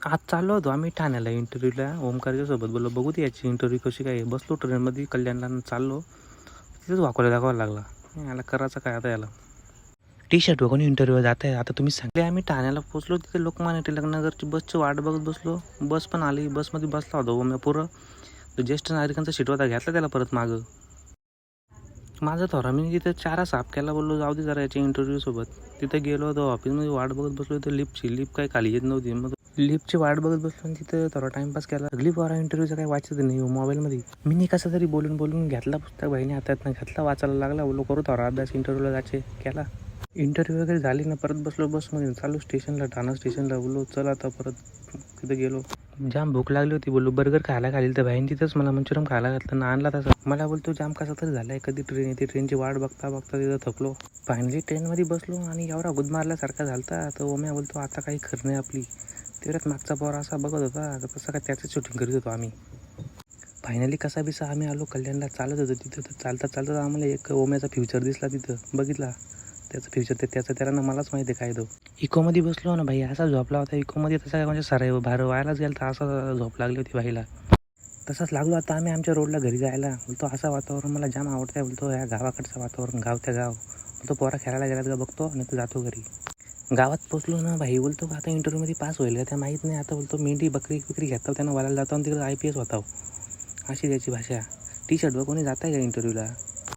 आज चाललो होतो आम्ही ठाण्याला इंटरव्ह्यूला. ओमकारच्या सोबत बोललो बघू ती याची इंटरव्ह्यू कशी काय. बसलो ट्रेनमध्ये कल्याणला चाललो. तिथेच वाकोला दाखवायला लागला. याला करायचं काय आता याला. टी शर्ट बघून इंटरव्ह्यू जात आहे. आता तुम्ही सांगले आम्ही ठाण्याला पोचलो. तिथे लोकमान्य टिळकनगरची बसची वाट बघत बसलो. बस पण आली. बसमध्ये बसला होता ओम्या पुरं. तो ज्येष्ठ नागरिकांचा सीट होता, घेतला त्याला परत मागं. माझं थोरा मी तिथं चारा साफ केला. बोललो जाऊ दे जरा याच्या इंटरव्ह्यूसोबत. तिथं गेलो होतो ऑफिसमध्ये वाट बघत बसलो. तर लिफ्ट काही खाली येत नव्हती. मग लिफ्टची वाट बघत बसलो आणि तिथं थोडा टाईमपास केला. सगळी पोरा इंटरव्ह्यूचं काही वाचत नाही मोबाईलमध्ये. मी कसं तरी बोलून घेतला पुस्तक बहिणी हातात घेतला, वाचायला लागला. बोललो करू थोडा अभ्यास इंटरव्ह्यूला जायचे केला. इंटरव्ह्यू वगैरे झाली ना, परत बसलो बसमध्ये. चालू स्टेशनला, ठाणा स्टेशनला. बोललो चल आता परत तिथं गेलो. जाम भूक लागली होती. बोललो बर्गर खायला घालील तर बाईन तिथंच मला मंचुरियन खायला घातलं ना, आणला तसं. मला बोलतो जाम कसा तरी झाला आहे, कधी ट्रेन येते. ट्रेनची वाट बघता बघता तिथं थकलो. फायनली ट्रेनमध्ये बसलो आणि एवढा गुद मारल्यासारखा झालता. तर ओम्या बोलतो आता काही खरं नाही आपली. तेवढ्यात मागचा पोरा असा बघत होता. तर तसं काय त्याचं शूटिंग करीत होतो आम्ही. फायनली कसा बिसा आम्ही आलो कल्याणला. चालत होतो तिथं. तर चालता आम्हाला एक ओम्याचा फ्युचर दिसला तिथं. बघितला त्याचं फ्युचर. ते त्याचं त्याला ना मलाच माहिती आहे काय तो. इकोमध्ये बसलो ना भाई, असा झोपला होता इकोमध्ये. तसा काय म्हणजे सराय बाहेर व्हायलाच गेला तर असा झोप लागली होती भाईला. तसाच लागलो आता आम्ही आमच्या रोडला घरी जायला. बोलतो असं वातावरण मला जाम आवडतं आहे. बोलतो या गावाकडचं वातावरण, गाव त्या गाव. बोलतो पोरा खेळायला गेलात का बघतो आणि तर जातो घरी. गावात पोचलो ना भाई. बोलतो आता इंटरव्ह्यूमध्ये पास होईल का त्या माहीत नाही. आता बोलतो मेंढी बकरी घेतो त्यांना वळायला जातो आणि तिकडे IPS होता. अशी त्याची भाषा. टी शर्ट कोणी जात आहे का इंटरव्ह्यूला.